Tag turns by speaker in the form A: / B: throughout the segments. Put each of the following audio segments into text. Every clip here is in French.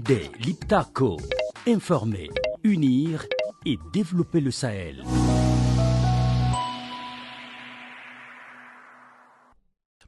A: Dandé, Liptako, informer, unir et développer le Sahel.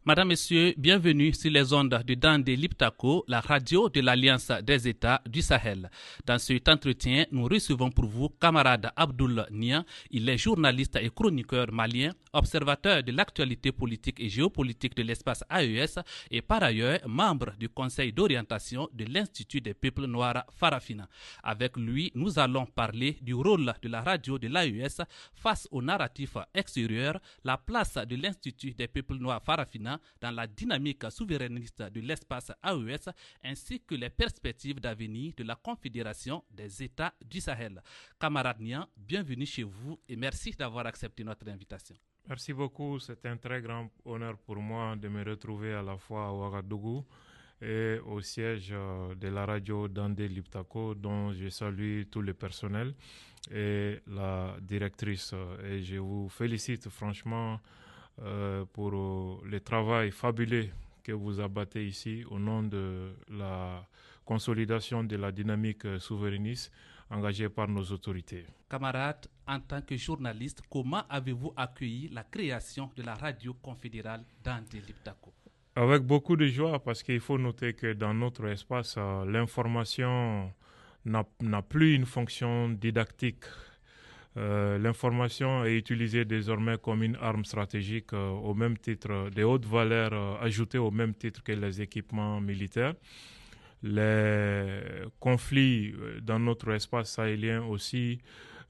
B: Madame, Messieurs, bienvenue sur les ondes de Dandé Liptako, la radio de l'Alliance des États du Sahel. Dans cet entretien, nous recevons pour vous camarade Abdoul Nia. Il est journaliste et chroniqueur malien, observateur de l'actualité politique et géopolitique de l'espace AES et par ailleurs membre du conseil d'orientation de l'Institut des peuples noirs Farafina. Avec lui, nous allons parler du rôle de la radio de l'AES face au narratif extérieur, la place de l'Institut des peuples noirs Farafina dans la dynamique souverainiste de l'espace AES ainsi que les perspectives d'avenir de la Confédération des États du Sahel. Camarade Nian, bienvenue chez vous et merci d'avoir accepté notre invitation.
C: Merci beaucoup, c'est un très grand honneur pour moi de me retrouver à la fois à Ouagadougou et au siège de la radio Dandé Liptako dont je salue tout le personnel et la directrice. Et je vous félicite franchement pour le travail fabuleux que vous abattez ici au nom de la consolidation de la dynamique souverainiste engagée par nos autorités.
B: Camarades, en tant que journaliste, comment avez-vous accueilli la création de la radio confédérale Dandé Liptako?
C: Avec beaucoup de joie, parce qu'il faut noter que dans notre espace, l'information n'a plus une fonction didactique. L'information est utilisée désormais comme une arme stratégique au même titre, de haute valeur ajoutée au même titre que les équipements militaires. Les conflits dans notre espace sahélien aussi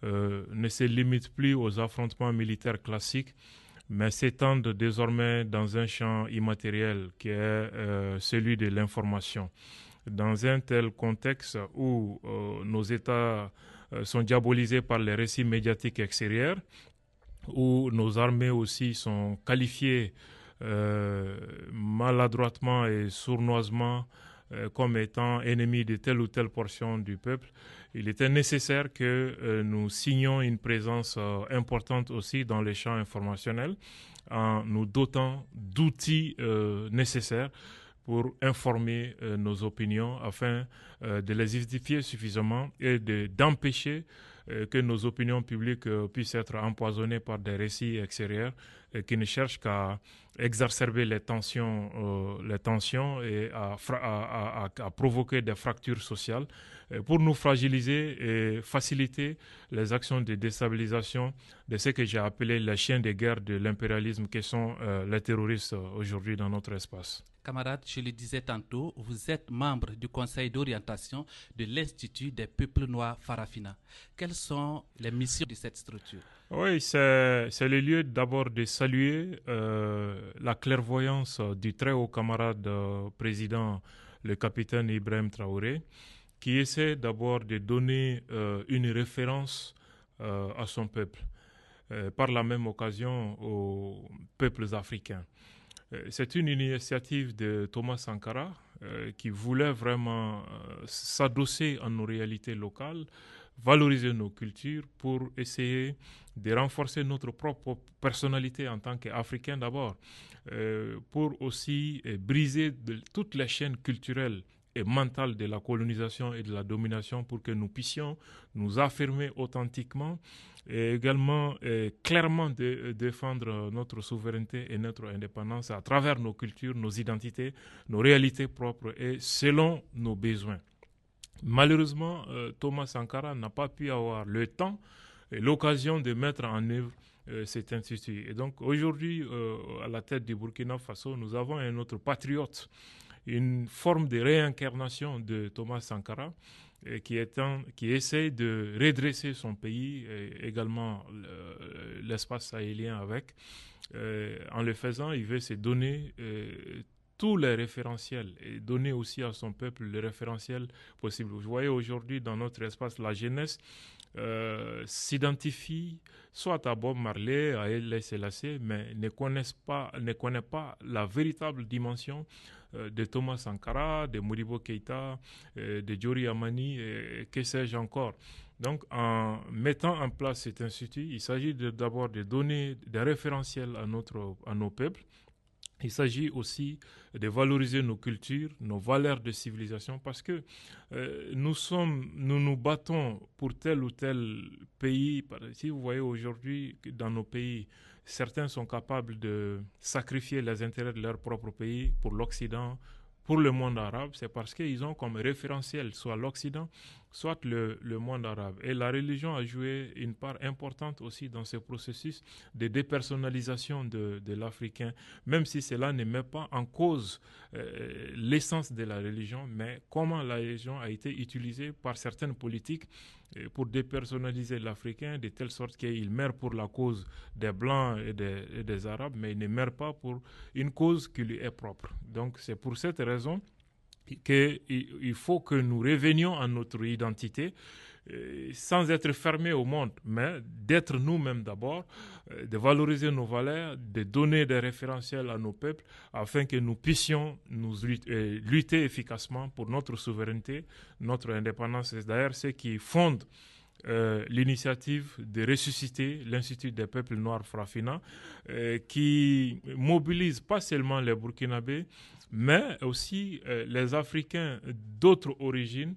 C: ne se limitent plus aux affrontements militaires classiques, mais s'étendent désormais dans un champ immatériel qui est celui de l'information. Dans un tel contexte où nos États sont diabolisés par les récits médiatiques extérieurs, où nos armées aussi sont qualifiées maladroitement et sournoisement comme étant ennemis de telle ou telle portion du peuple, il était nécessaire que nous signions une présence importante aussi dans les champs informationnels en nous dotant d'outils nécessaires pour informer nos opinions afin de les édifier suffisamment et d'empêcher que nos opinions publiques puissent être empoisonnées par des récits extérieurs qui ne cherchent qu'à exacerber les tensions et à provoquer des fractures sociales pour nous fragiliser et faciliter les actions de déstabilisation de ce que j'ai appelé les chiens de guerre de l'impérialisme que sont les terroristes aujourd'hui dans notre espace.
B: Camarades, je le disais tantôt, vous êtes membre du conseil d'orientation de l'Institut des peuples noirs Farafina. Quelles sont les missions de cette structure?
C: Oui, c'est le lieu d'abord de saluer la clairvoyance du très haut camarade président, le capitaine Ibrahim Traoré, qui essaie d'abord de donner une référence à son peuple, par la même occasion aux peuples africains. C'est une initiative de Thomas Sankara qui voulait vraiment s'adosser à nos réalités locales, valoriser nos cultures pour essayer de renforcer notre propre personnalité en tant qu'Africains d'abord, pour aussi briser toutes les chaînes culturelles et mentales de la colonisation et de la domination pour que nous puissions nous affirmer authentiquement et également clairement défendre notre souveraineté et notre indépendance à travers nos cultures, nos identités, nos réalités propres et selon nos besoins. Malheureusement, Thomas Sankara n'a pas pu avoir le temps et l'occasion de mettre en œuvre cet institut. Et donc aujourd'hui, à la tête du Burkina Faso, nous avons un autre patriote, une forme de réincarnation de Thomas Sankara, qui essaie de redresser son pays et également l'espace sahélien avec. En le faisant, il veut se donner tous les référentiels et donner aussi à son peuple les référentiels possibles. Vous voyez aujourd'hui dans notre espace, la jeunesse s'identifie soit à Bob Marley, à Haïlé Sélassié, mais ne connaît pas la véritable dimension de Thomas Sankara, de Modibo Keïta, de Diori Amani, que sais-je encore. Donc, en mettant en place cet institut, il s'agit d'abord de donner des référentiels à nos peuples Il s'agit aussi de valoriser nos cultures, nos valeurs de civilisation, parce que nous nous battons pour tel ou tel pays. Si vous voyez aujourd'hui dans nos pays, certains sont capables de sacrifier les intérêts de leur propre pays pour l'Occident, pour le monde arabe, c'est parce qu'ils ont comme référentiel soit l'Occident, soit le monde arabe. Et la religion a joué une part importante aussi dans ce processus de dépersonnalisation de l'Africain, même si cela ne met pas en cause l'essence de la religion, mais comment la religion a été utilisée par certaines politiques pour dépersonnaliser l'Africain de telle sorte qu'il meurt pour la cause des Blancs et des Arabes, mais il ne meurt pas pour une cause qui lui est propre. Donc c'est pour cette raison qu'il faut que nous revenions à notre identité sans être fermés au monde, mais d'être nous-mêmes d'abord, de valoriser nos valeurs, de donner des référentiels à nos peuples afin que nous puissions lutter efficacement pour notre souveraineté, notre indépendance. C'est d'ailleurs ce qui fonde l'initiative de ressusciter l'Institut des peuples noirs Frafina, qui mobilise pas seulement les Burkinabés, mais aussi les Africains d'autres origines,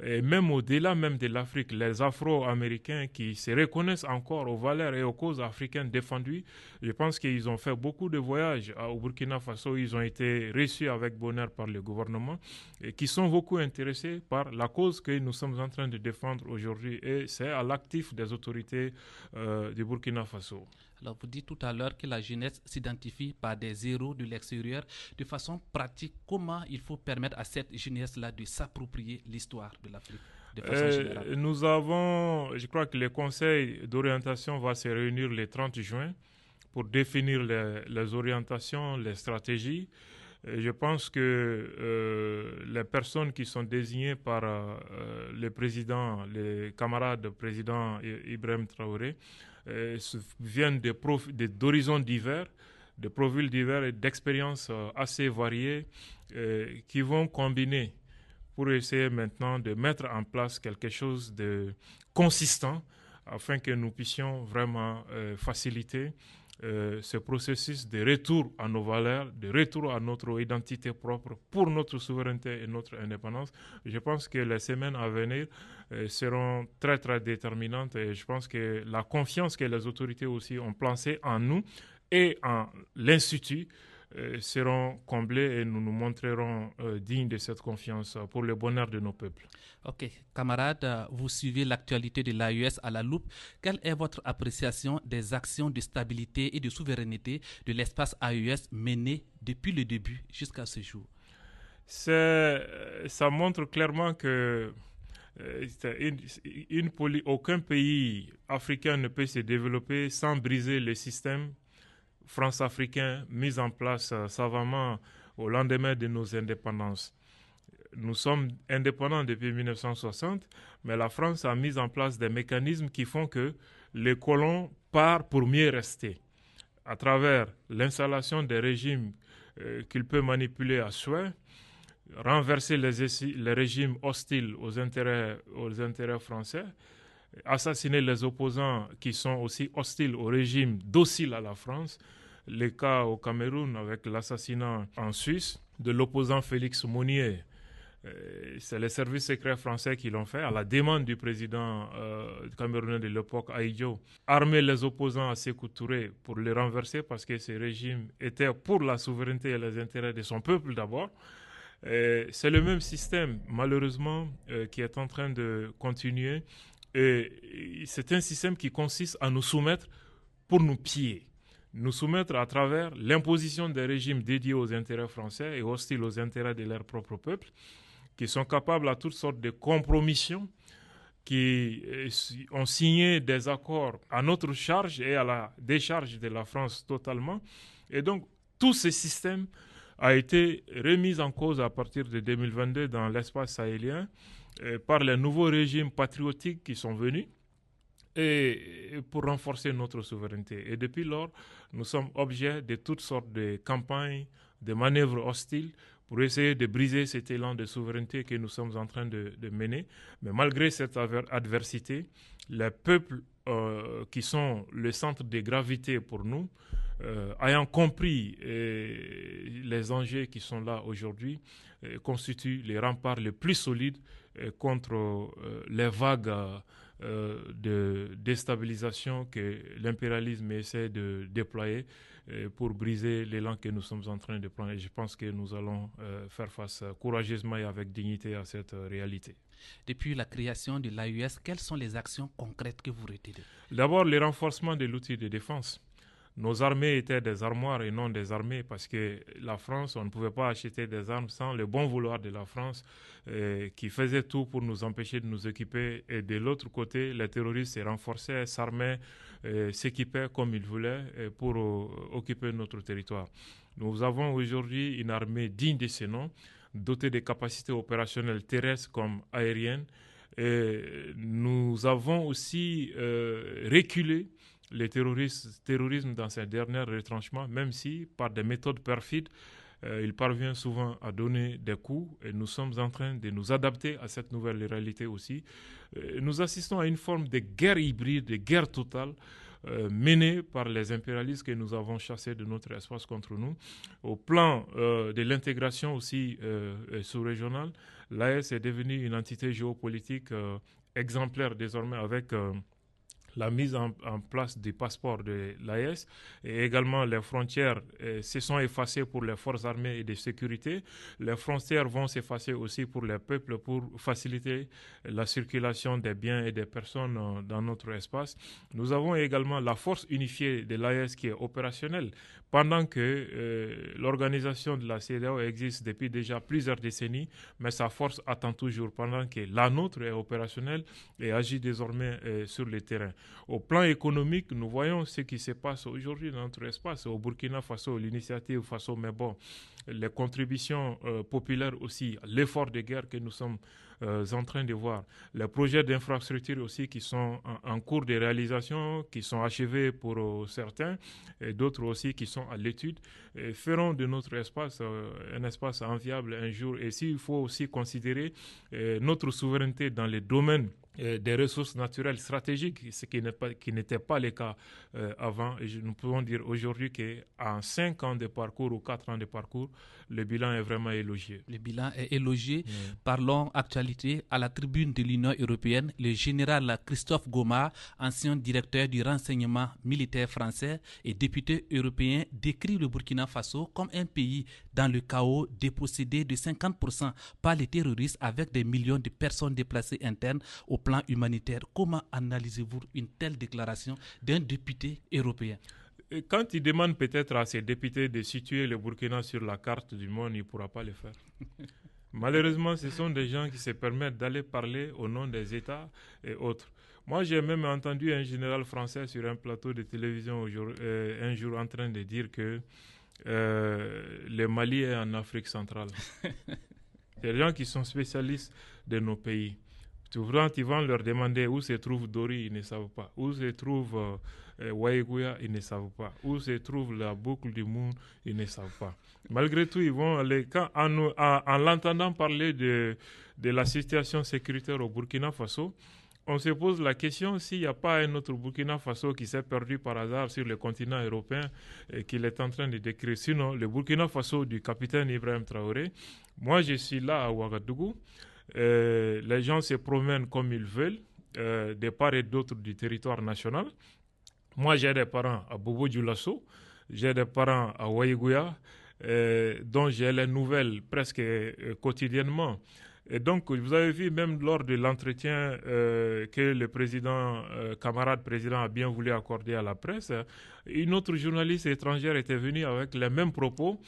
C: et même au-delà même de l'Afrique, les Afro-Américains qui se reconnaissent encore aux valeurs et aux causes africaines défendues. Je pense qu'ils ont fait beaucoup de voyages au Burkina Faso, ils ont été reçus avec bonheur par le gouvernement et qui sont beaucoup intéressés par la cause que nous sommes en train de défendre aujourd'hui, et c'est à l'actif des autorités du Burkina Faso.
B: Alors, vous dites tout à l'heure que la jeunesse s'identifie par des héros de l'extérieur. De façon pratique, comment il faut permettre à cette jeunesse-là de s'approprier l'histoire de l'Afrique de façon générale?
C: Nous avons, je crois que le conseil d'orientation va se réunir le 30 juin pour définir les orientations, les stratégies. Et je pense que les personnes qui sont désignées par le président, les camarades du président Ibrahim Traoré, viennent d'horizons divers, de profils divers et d'expériences assez variées qui vont combiner pour essayer maintenant de mettre en place quelque chose de consistant afin que nous puissions vraiment faciliter ce processus de retour à nos valeurs, de retour à notre identité propre pour notre souveraineté et notre indépendance. Je pense que les semaines à venir seront très, très déterminantes, et je pense que la confiance que les autorités aussi ont placée en nous et en l'Institut seront comblés, et nous nous montrerons dignes de cette confiance pour le bonheur de nos peuples.
B: Ok, camarades, vous suivez l'actualité de l'AES à la loupe. Quelle est votre appréciation des actions de stabilité et de souveraineté de l'espace AES menées depuis le début jusqu'à ce jour?
C: Ça montre clairement que aucun pays africain ne peut se développer sans briser le système france-africain mis en place savamment au lendemain de nos indépendances. Nous sommes indépendants depuis 1960, mais la France a mis en place des mécanismes qui font que les colons partent pour mieux rester, à travers l'installation des régimes qu'il peut manipuler à souhait, renverser les régimes hostiles aux intérêts français, assassiner les opposants qui sont aussi hostiles au régime docile à la France. Le cas au Cameroun avec l'assassinat en Suisse de l'opposant Félix Mounier. C'est les services secrets français qui l'ont fait à la demande du président camerounais de l'époque, Ahidjo. Armer les opposants à Sékou Touré pour les renverser parce que ce régime était pour la souveraineté et les intérêts de son peuple d'abord. C'est le même système, malheureusement, qui est en train de continuer. Et c'est un système qui consiste à nous soumettre pour nous piller. Nous soumettre à travers l'imposition des régimes dédiés aux intérêts français et hostiles aux intérêts de leur propre peuple, qui sont capables à toutes sortes de compromissions, qui ont signé des accords à notre charge et à la décharge de la France totalement. Et donc, tout ce système a été remis en cause à partir de 2022 dans l'espace sahélien par les nouveaux régimes patriotiques qui sont venus, et pour renforcer notre souveraineté. Et depuis lors, nous sommes objets de toutes sortes de campagnes, de manœuvres hostiles pour essayer de briser cet élan de souveraineté que nous sommes en train de mener. Mais malgré cette adversité, les peuples qui sont le centre de gravité pour nous, ayant compris les enjeux qui sont là aujourd'hui, constituent les remparts les plus solides contre les vagues de déstabilisation que l'impérialisme essaie de déployer pour briser l'élan que nous sommes en train de prendre. Et je pense que nous allons faire face courageusement et avec dignité à cette réalité.
B: Depuis la création de l'AES, quelles sont les actions concrètes que vous retenez?
C: D'abord, le renforcement de l'outil de défense. Nos armées étaient des armoires et non des armées parce que la France, on ne pouvait pas acheter des armes sans le bon vouloir de la France qui faisait tout pour nous empêcher de nous équiper. Et de l'autre côté, les terroristes se renforçaient, s'armaient, s'équipaient comme ils voulaient pour occuper notre territoire. Nous avons aujourd'hui une armée digne de ce nom, dotée de capacités opérationnelles terrestres comme aériennes. Et nous avons aussi reculé le terrorisme dans ses derniers retranchements, même si par des méthodes perfides, il parvient souvent à donner des coups et nous sommes en train de nous adapter à cette nouvelle réalité aussi. Nous assistons à une forme de guerre hybride, de guerre totale menée par les impérialistes que nous avons chassés de notre espace contre nous. Au plan de l'intégration aussi sous-régionale, l'AES est devenue une entité géopolitique exemplaire désormais avec la mise en place des passeports de l'AES et également les frontières se sont effacées pour les forces armées et de sécurité. Les frontières vont s'effacer aussi pour les peuples pour faciliter la circulation des biens et des personnes dans notre espace. Nous avons également la force unifiée de l'AES qui est opérationnelle pendant que l'organisation de la CEDEAO existe depuis déjà plusieurs décennies, mais sa force attend toujours pendant que la nôtre est opérationnelle et agit désormais sur le terrain. Au plan économique, nous voyons ce qui se passe aujourd'hui dans notre espace. Au Burkina Faso, l'initiative Faso Mebo, les contributions populaires aussi, l'effort de guerre que nous sommes en train de voir, les projets d'infrastructure aussi qui sont en cours de réalisation, qui sont achevés pour certains, et d'autres aussi qui sont à l'étude, feront de notre espace un espace enviable un jour. Et s'il faut aussi considérer notre souveraineté dans les domaines des ressources naturelles stratégiques, ce qui n'était pas le cas avant. Et nous pouvons dire aujourd'hui qu'en 5 ans de parcours ou 4 ans de parcours, le bilan est vraiment élogieux.
B: Le bilan est élogieux. Parlons actualité. À la tribune de l'Union européenne, le général Christophe Goma, ancien directeur du renseignement militaire français et député européen, décrit le Burkina Faso comme un pays dans le chaos, dépossédé de 50% par les terroristes avec des millions de personnes déplacées internes au plan humanitaire. Comment analysez-vous une telle déclaration d'un député européen?
C: Quand il demande peut-être à ses députés de situer le Burkina sur la carte du monde, il ne pourra pas le faire. Malheureusement, ce sont des gens qui se permettent d'aller parler au nom des États et autres. Moi, j'ai même entendu un général français sur un plateau de télévision un jour en train de dire que le Mali est en Afrique centrale. Des gens qui sont spécialistes de nos pays. Quand ils vont leur demander où se trouve Dori, ils ne savent pas. Où se trouve Waïgouya, ils ne savent pas. Où se trouve la boucle du monde, ils ne savent pas. Malgré tout, ils vont aller. En l'entendant parler de la situation sécuritaire au Burkina Faso, on se pose la question s'il n'y a pas un autre Burkina Faso qui s'est perdu par hasard sur le continent européen et qu'il est en train de décrire. Sinon, le Burkina Faso du capitaine Ibrahim Traoré, moi je suis là à Ouagadougou. Les gens se promènent comme ils veulent, de part et d'autre du territoire national. Moi, j'ai des parents à Bobo-Dioulasso, j'ai des parents à Waïgouya, dont j'ai les nouvelles presque quotidiennement. Et donc, vous avez vu, même lors de l'entretien que le président, camarade président, a bien voulu accorder à la presse, une autre journaliste étrangère était venue avec les mêmes propos.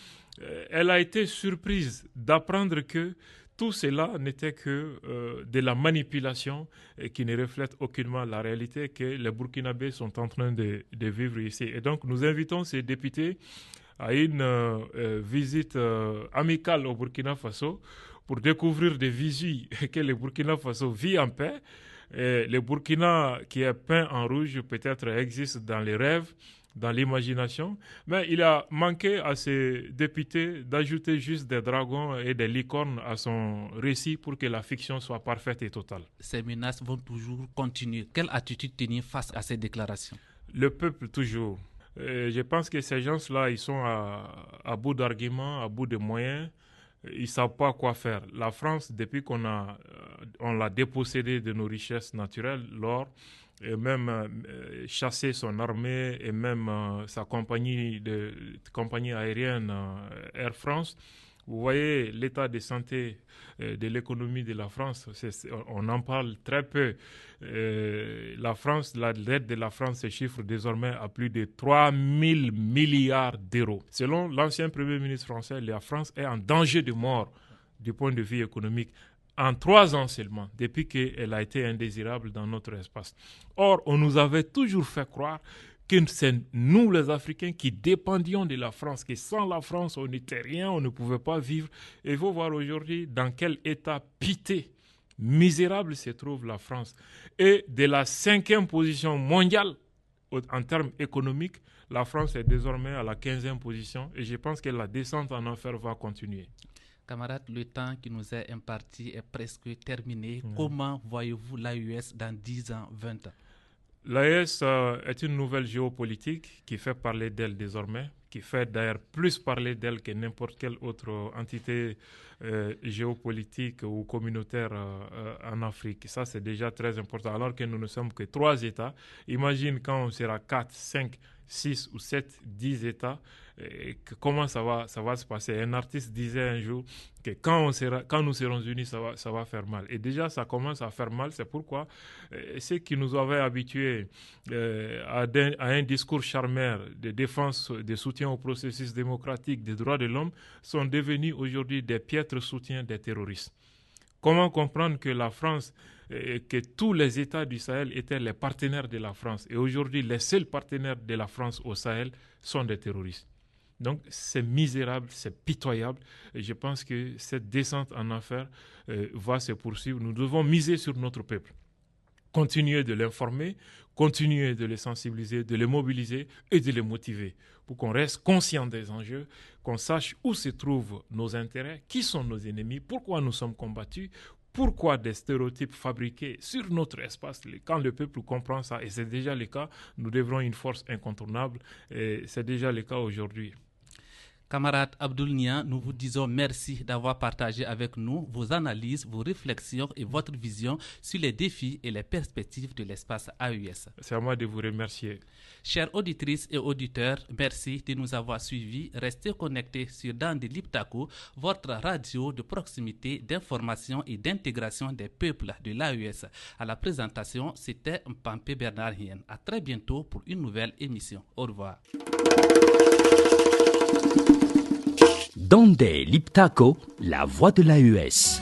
C: Elle a été surprise d'apprendre que tout cela n'était que de la manipulation et qui ne reflète aucunement la réalité que les Burkinabés sont en train de vivre ici. Et donc, nous invitons ces députés à une visite amicale au Burkina Faso pour découvrir des visus que le Burkina Faso vit en paix. Et le Burkina qui est peint en rouge peut-être existe dans les rêves, dans l'imagination, mais il a manqué à ses députés d'ajouter juste des dragons et des licornes à son récit pour que la fiction soit parfaite et totale.
B: Ces menaces vont toujours continuer. Quelle attitude tenir face à ces déclarations?
C: Le peuple toujours. Je pense que ces gens-là, ils sont à bout d'arguments, à bout de moyens. Ils ne savent pas quoi faire. La France, depuis qu'on l'a dépossédée de nos richesses naturelles, l'or, et même chassé son armée et même sa compagnie aérienne Air France. Vous voyez l'état de santé de l'économie de la France, on en parle très peu. La France, la dette de la France se chiffre désormais à plus de 3 000 milliards d'euros. Selon l'ancien Premier ministre français, la France est en danger de mort du point de vue économique. En 3 ans seulement, depuis qu'elle a été indésirable dans notre espace. Or, on nous avait toujours fait croire que c'est nous les Africains qui dépendions de la France, que sans la France, on n'était rien, on ne pouvait pas vivre. Et il faut voir aujourd'hui dans quel état piteux, misérable se trouve la France. Et de la 5e position mondiale en termes économiques, la France est désormais à la 15e position et je pense que la descente en enfer va continuer.
B: Camarades, le temps qui nous est imparti est presque terminé. Comment voyez-vous l'AES dans 10 ans, 20 ans?
C: L'AES est une nouvelle géopolitique qui fait parler d'elle désormais, qui fait d'ailleurs plus parler d'elle que n'importe quelle autre entité géopolitique ou communautaire en Afrique. Ça, c'est déjà très important, alors que nous ne sommes que 3 États. Imagine quand on sera 4, 5, 6 ou 7, 10 États, comment ça va se passer. Un artiste disait un jour que quand nous serons unis, ça va faire mal. Et déjà, ça commence à faire mal. C'est pourquoi ceux qui nous avaient habitués à un discours charmeur de défense, de soutien au processus démocratique, des droits de l'homme, sont devenus aujourd'hui des piètres soutiens des terroristes. Comment comprendre que la France, que tous les États du Sahel étaient les partenaires de la France et aujourd'hui les seuls partenaires de la France au Sahel sont des terroristes? Donc c'est misérable, c'est pitoyable et je pense que cette descente en enfer va se poursuivre. Nous devons miser sur notre peuple, continuer de l'informer, continuer de les sensibiliser, de les mobiliser et de les motiver pour qu'on reste conscient des enjeux, qu'on sache où se trouvent nos intérêts, qui sont nos ennemis, pourquoi nous sommes combattus, pourquoi des stéréotypes fabriqués sur notre espace. Quand le peuple comprend ça, et c'est déjà le cas, nous devrons une force incontournable et c'est déjà le cas aujourd'hui.
B: Camarade Abdoul Nia, nous vous disons merci d'avoir partagé avec nous vos analyses, vos réflexions et votre vision sur les défis et les perspectives de l'espace AES.
C: C'est à moi de vous remercier.
B: Chères auditrices et auditeurs, merci de nous avoir suivis. Restez connectés sur Dande Liptako, votre radio de proximité, d'information et d'intégration des peuples de l'AES. À la présentation, c'était Mpampé Bernard Hien. À très bientôt pour une nouvelle émission. Au revoir.
A: Dande Liptako, la voix de l'AES.